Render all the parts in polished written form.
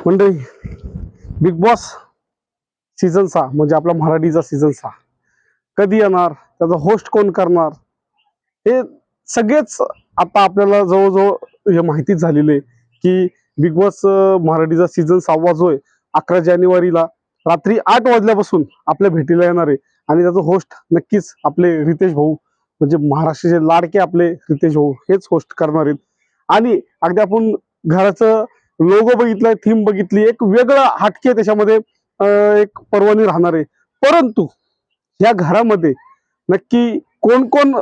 मंडळी, big boss season 6 म्हणजे आपला मराठीचा सीझन 6 कधी येणार, त्याचा होस्ट कोण करणार, हे सगळेच आता आपल्याला जवळजवळ हे माहितीच झालेलं आहे की बिग बॉस मराठीचा सीझन 6 जो आहे 11 जानेवारीला रात्री 8 वाजल्यापासून आपल्या भेटीला येणार आहे. आणि त्याचा होस्ट नक्कीच आपले रितेश भाऊ, म्हणजे महाराष्ट्राचे लाडके आपले रितेश भाऊ हेच होस्ट करणार आहेत. आणि अगदी आपण घराचं लोगो बघितलाय, थीम बघितली, एक वेगळा हटके त्याच्यामध्ये एक पर्वणी राहणार आहे. परंतु या घरामध्ये नक्की कोण कोण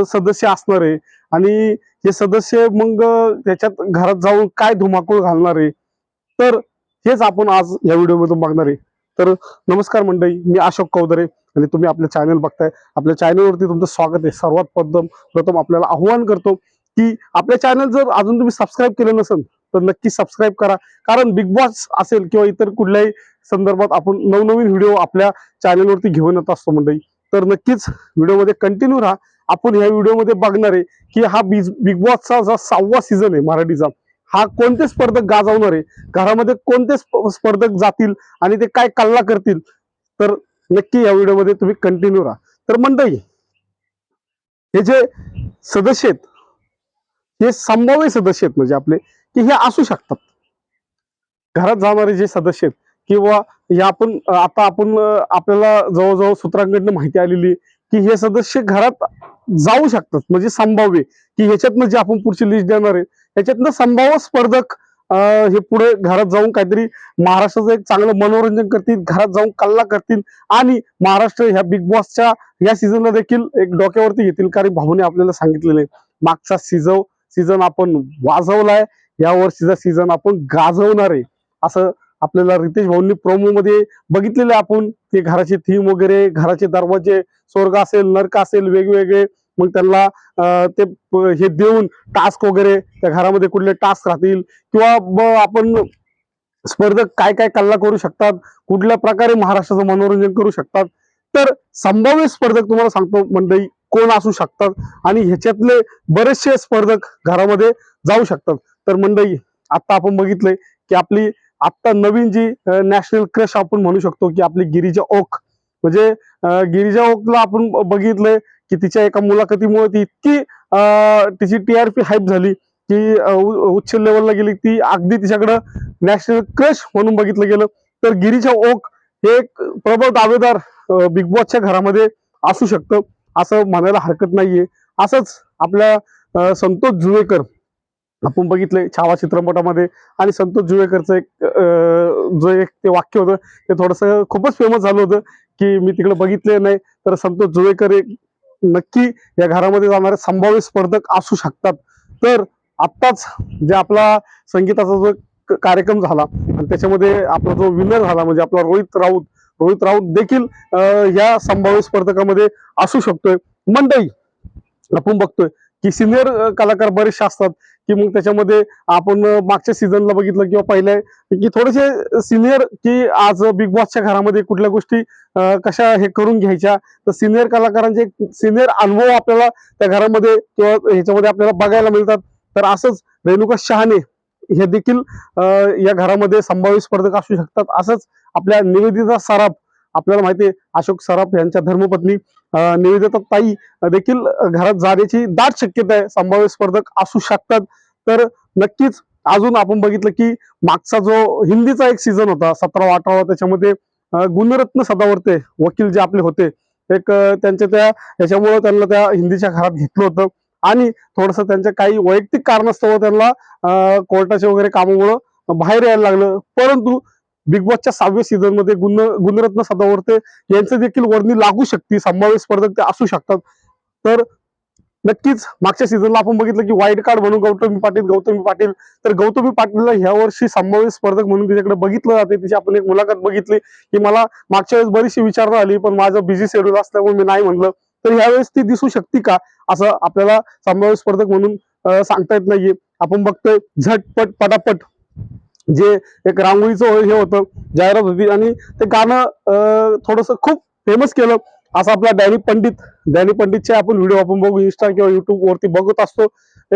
सदस्य असणार आहे आणि हे सदस्य मग त्याच्यात घरात जाऊन काय धुमाकूळ घालणार आहे, तर हेच आपण आज या व्हिडिओमधून बघणार आहे. तर नमस्कार मंडळी, मी अशोक कौदरे आणि तुम्ही आपलं चॅनल बघताय. आपल्या चॅनलवरती तुमचं स्वागत आहे. सर्वात प्रथम आपल्याला आव्हान करतो की आपल्या चॅनल जर अजून तुम्ही सबस्क्राईब केलं नसेल तर नक्की सबस्क्राईब करा. कारण बिग बॉस असेल किंवा इतर कुठल्याही संदर्भात आपण नवनवीन व्हिडिओ आपल्या चॅनलवरती घेऊन येत असतो मंडळी. तर नक्कीच व्हिडिओमध्ये कंटिन्यू राहा. आपण ह्या व्हिडिओमध्ये बघणार आहे की हा बिग बॉसचा जो 6वा सीझन आहे मराठीचा, हा कोणते स्पर्धक गाजवणार आहे, घरामध्ये कोणते स्पर्धक जातील आणि ते काय कल्ला करतील, तर नक्की या व्हिडिओमध्ये तुम्ही कंटिन्यू राहा. तर मंडळी, हे जे सदस्य आहेत हे संभाव्य सदस्य आहेत, म्हणजे आपले की हे असू शकतात घरात जाणारे जे सदस्य आहेत, किंवा या आपण आपल्याला जवळजवळ सूत्रांकडनं माहिती आलेली की हे सदस्य घरात जाऊ शकतात. म्हणजे संभाव्य की ह्याच्यातनं जे आपण पुढची लिस्ट देणार आहे ह्याच्यातनं संभाव्य स्पर्धक हे पुढे घरात जाऊन काहीतरी महाराष्ट्राचं एक चांगलं मनोरंजन करतील, घरात जाऊन कल्ला करतील आणि महाराष्ट्र ह्या बिग बॉसच्या या सीझनला देखील एक डोक्यावरती घेतील. कारण भाऊने आपल्याला सांगितलेलं आहे मागचा सीझन आपण वाजवलाय, या वर्षीचा सीझन आपण गाजवणार आहे असं आपल्याला रितेश भाऊंनी प्रोमो मध्ये बघितलेले. आपण ते घराचे थीम वगैरे, घराचे दरवाजे, स्वर्ग असेल नरक असेल वेगवेगळे, मग त्यांना ते हे देऊन टास्क वगैरे, त्या घरामध्ये कुठले टास्क राहतील किंवा आपण स्पर्धक काय काय कल्ला करू शकतात, कुठल्या प्रकारे महाराष्ट्राचं मनोरंजन करू शकतात. तर संभाव्य स्पर्धक तुम्हाला सांगतो मंडळी कोण असू शकतात आणि ह्याच्यातले बरेचसे स्पर्धक घरामध्ये जाऊ शकतात. तर मंडळी, आता आपण बघितलंय की आपली आता नवीन जी नॅशनल क्रश आपण म्हणू शकतो की आपली गिरिजा ओक, म्हणजे गिरिजा ओकला आपण बघितलंय की तिच्या एका मुलाखतीमुळे ती इतकी तिची TRP हाईप झाली की उच्च लेवलला गेली, ती अगदी तिच्याकडं नॅशनल क्रश म्हणून बघितलं गेलं. तर गिरिजा ओक हे एक प्रबळ दावेदार बिग बॉसच्या घरामध्ये असू शकतं असं म्हणायला हरकत नाहीये. असंच आपल्या संतोष जुवेकर आपण बघितलंय छावा चित्रपटामध्ये, आणि संतोष जुवेकरचं जो एक ते वाक्य होतं ते थोडस खूपच फेमस झालं होतं की मी तिकडे बघितले नाही. तर संतोष जुवेकर एक नक्की या घरामध्ये जाणारे संभाव्य स्पर्धक असू शकतात. तर आत्ताच जे आपला संगीताचा जो कार्यक्रम झाला आणि त्याच्यामध्ये आपला जो विनर झाला म्हणजे आपला रोहित राऊत देखील या संभाव्य स्पर्धकामध्ये असू शकतोय. मंडळी, आपण बघतोय की सिनियर कलाकार बरेचसे असतात की मग त्याच्यामध्ये आपण मागच्या सीझनला बघितलं किंवा पहिल्या की थोडेसे सिनियर की आज बिग बॉसच्या घरामध्ये कुठल्या गोष्टी कशा हे करून घ्यायच्या, तर सिनियर कलाकारांचे सिनियर अनुभव आपल्याला त्या घरामध्ये किंवा ह्याच्यामध्ये आपल्याला बघायला मिळतात. तर असंच रेणुका शहाणे हे देखील या घरामध्ये संभाव्य स्पर्धक असू शकतात. असंच आपल्या निवेदिता सराफ, आपल्याला माहिती आहे अशोक सराफ यांच्या धर्मपत्नी निवेदिता ताई देखील घरात जाण्याची दाट शक्यता आहे, संभाव्य स्पर्धक असू शकतात. तर नक्कीच अजून आपण बघितलं की मागचा जो हिंदीचा एक सीझन होता 17-18, त्याच्यामध्ये गुणरत्न सदावर्ते वकील जे आपले होते, एक त्यांच्या त्या ह्याच्यामुळे त्यांना त्या हिंदीच्या घरात घेतलं होतं आणि थोडस त्यांच्या काही वैयक्तिक कारणास्तव त्यांना कोर्टाच्या वगैरे कामामुळं बाहेर यायला लागलं. परंतु बिग बॉसच्या 6व्या सीझन मध्ये गुणरत्न सदावर्ते यांचं देखील वर्णी लागू शकते, संभाव्य स्पर्धक ते असू शकतात. तर नक्कीच मागच्या सीझनला आपण बघितलं की वाईल्ड कार्ड म्हणून गौतमी पाटील, तर गौतमी पाटीलला ह्या वर्षी संभाव्य स्पर्धक म्हणून तिच्याकडे बघितलं जाते. तिची आपण एक मुलाखत बघितली की मला मागच्या वेळेस बरीचशी विचारणा आली पण माझं बिझी शेड्यूल असल्यामुळे मी नाही म्हणलं. तर ह्यावेळेस ती दिसू शकते का असं आपल्याला संभाव्य स्पर्धक म्हणून सांगता येत नाहीये. आपण बघतोय झटपट पटापट जे एक रांगोळीचं हे होतं, जाहिरात होती आणि ते गाणं थोडस खूप फेमस केलं. असं आपला डॅनी पंडितचे आपण व्हिडिओ आपण बघू, इंस्टा किंवा युट्यूब वरती बघत असतो.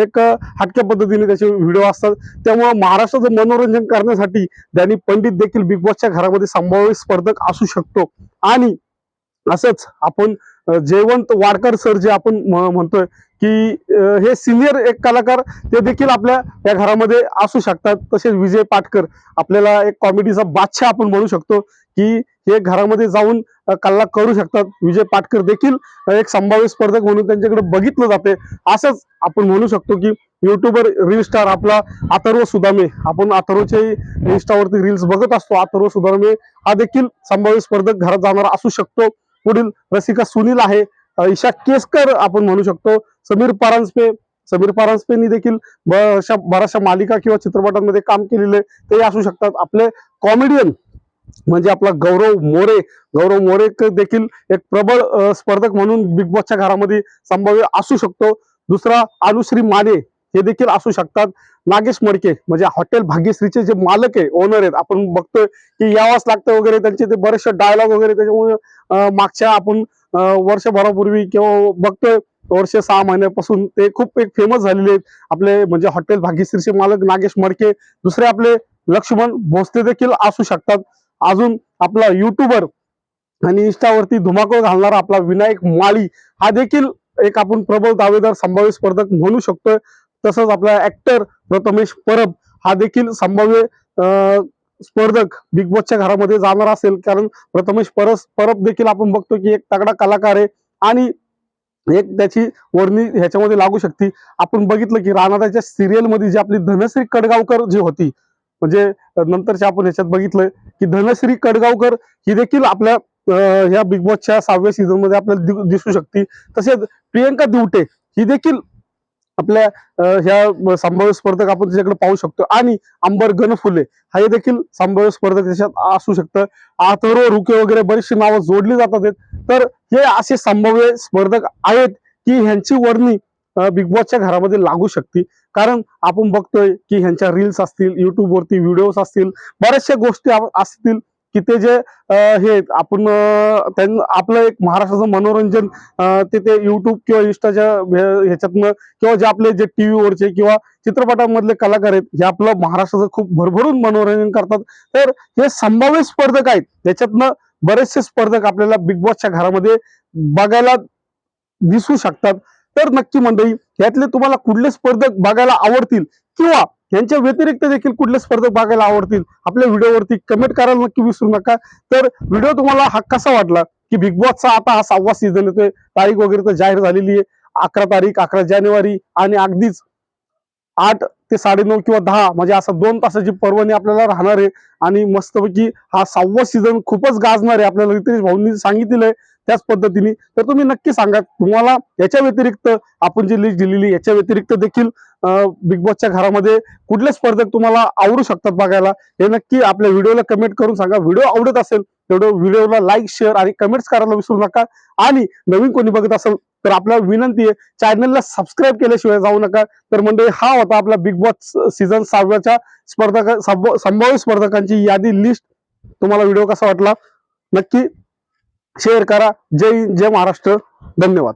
एक हटक्या पद्धतीने त्याचे व्हिडिओ असतात. त्यामुळे महाराष्ट्राचं मनोरंजन करण्यासाठी डॅनी पंडित देखील बिग बॉसच्या घरामध्ये संभाव्य स्पर्धक असू शकतो. आणि असंच आपण जयवंत वाडकर सर जे आपण म्हणतोय की हे सिनियर एक कलाकार ते देखील आपल्या या घरामध्ये असू शकतात. तसेच विजय पाटकर आपल्याला एक कॉमेडीचा बादशाह आपण म्हणू शकतो की हे घरामध्ये जाऊन कल्ला करू शकतात. विजय पाटकर देखील एक संभाव्य स्पर्धक म्हणून त्यांच्याकडे बघितलं जाते. असंच आपण म्हणू शकतो की युट्यूबर रील स्टार आपला अथर्व सुदामे, आपण अथर्वचे इंस्टावरती रील्स बघत असतो. अथर्व सुदामे हा देखील संभाव्य स्पर्धक घरात जाणारा असू शकतो. पुढील रसिका सुनील आहे, ईशा केसकर आपण म्हणू शकतो, समीर परांजपेनी देखील बऱ्याचशा मालिका किंवा चित्रपटांमध्ये काम केलेले ते असू शकतात. आपले कॉमेडियन म्हणजे आपला गौरव मोरे देखील एक प्रबळ स्पर्धक म्हणून बिग बॉसच्या घरामध्ये संभाव्य असू शकतो. दुसरा अनुश्री माने हे देखील असू शकतात. नागेश मडके म्हणजे हॉटेल भाग्यश्रीचे जे मालक आहे, ओनर आहेत, आपण बघतोय की यावंच लागतं वगैरे, त्यांचे ते बरेचसे डायलॉग वगैरे त्याच्यामुळे मागच्या आपण वर्षभरापूर्वी किंवा बघतोय वर्ष 6 महिन्यापासून ते खूप एक फेमस झालेले आहेत आपले म्हणजे हॉटेल भाग्यश्रीचे मालक नागेश मडके. दुसरे आपले लक्ष्मण भोसले देखील असू शकतात. अजून आपला युट्यूबर आणि इंस्टावरती धुमाकूळ घालणारा आपला विनायक माळी हा देखील एक आपण प्रबळ दावेदार संभाव्य स्पर्धक म्हणू शकतोय. तसंच आपला ऍक्टर प्रथमेश परब हा देखील संभाव्य स्पर्धक बिग बॉसच्या घरामध्ये जाणार असेल. कारण प्रथमेश परब देखील आपण बघतो की एक तगडा कलाकार आहे आणि एक त्याची वर्णी ह्याच्यामध्ये लागू शकते. आपण बघितलं की राणादाच्या सिरियल मध्ये जी आपली धनश्री कडगावकर जी होती, म्हणजे नंतरच्या आपण ह्याच्यात बघितलंय की धनश्री कडगावकर ही देखील आपल्या ह्या बिग बॉसच्या 6व्या सीझन मध्ये आपल्याला दिसू शकते. तसेच प्रियंका दिवटे ही देखील आपल्या ह्या संभाव्य स्पर्धक आपण त्याच्याकडे पाहू शकतो. आणि अंबर गणफुले हे देखील संभाव्य स्पर्धक त्याच्यात असू शकतं. अथर्व रुके वगैरे बरीचशी नावं जोडली जातात. तर हे असे संभाव्य स्पर्धक आहेत की ह्यांची वर्णी बिग बॉसच्या घरामध्ये लागू शकते. कारण आपण बघतोय की ह्यांच्या रील्स असतील, युट्यूबवरती व्हिडिओज असतील, बऱ्याचशा गोष्टी असतील की ते जे हे आपण आपलं एक महाराष्ट्राचं मनोरंजन ते युट्यूब किंवा इंस्टाच्या ह्याच्यातनं किंवा जे आपले जे टीव्हीवरचे किंवा चित्रपटांमधले कलाकार आहेत हे आपलं महाराष्ट्राचं खूप भरभरून मनोरंजन करतात. तर हे संभाव्य स्पर्धक आहेत, त्याच्यातनं बरेचसे स्पर्धक आपल्याला बिग बॉसच्या घरामध्ये बघायला दिसू शकतात. तर नक्की मंडळी यातले तुम्हाला कुठले स्पर्धक बघायला आवडतील किंवा यांच्या व्यतिरिक्त देखील कुठले स्पर्धक बघायला आवडतील आपल्या व्हिडिओवरती कमेंट करायला नक्की विसरू नका. तर व्हिडिओ तुम्हाला हा कसा वाटला की बिग बॉसचा आता हा 6वा सीझन येतोय, तारीख वगैरे तर जाहीर झालेली आहे, 11 तारीख 11 जानेवारी आणि अगदीच 8 ते 9:30 किंवा 10 म्हणजे असं 2 तासाची पर्वणी आपल्याला राहणार आहे. आणि मस्तपैकी हा 6वा सीझन खूपच गाजणार आहे आपल्याला रितेश भाऊंनी सांगितलेलं आहे त्याच पद्धतीने. तर तुम्ही नक्की सांगा तुम्हाला याच्या व्यतिरिक्त आपण जी लिस्ट दिलेली याच्या व्यतिरिक्त देखील बिग बॉसच्या घरामध्ये कुठले स्पर्धक तुम्हाला आवडू शकतात बघायला, हे नक्की आपल्या व्हिडिओला कमेंट करून सांगा. व्हिडिओ आवडत असेल तेवढं व्हिडिओला लाईक, शेअर आणि कमेंट्स करायला विसरू नका. आणि नवीन कोणी बघत असेल तर आपल्याला विनंती आहे चॅनलला सबस्क्राईब केल्याशिवाय जाऊ नका. तर म्हणजे हा होता आपला बिग बॉस सीझन 6व्याच्या संभाव्य स्पर्धकांची यादी लिस्ट. तुम्हाला व्हिडिओ कसा वाटला नक्की शेअर करा. जय हिंद, जय महाराष्ट्र, धन्यवाद.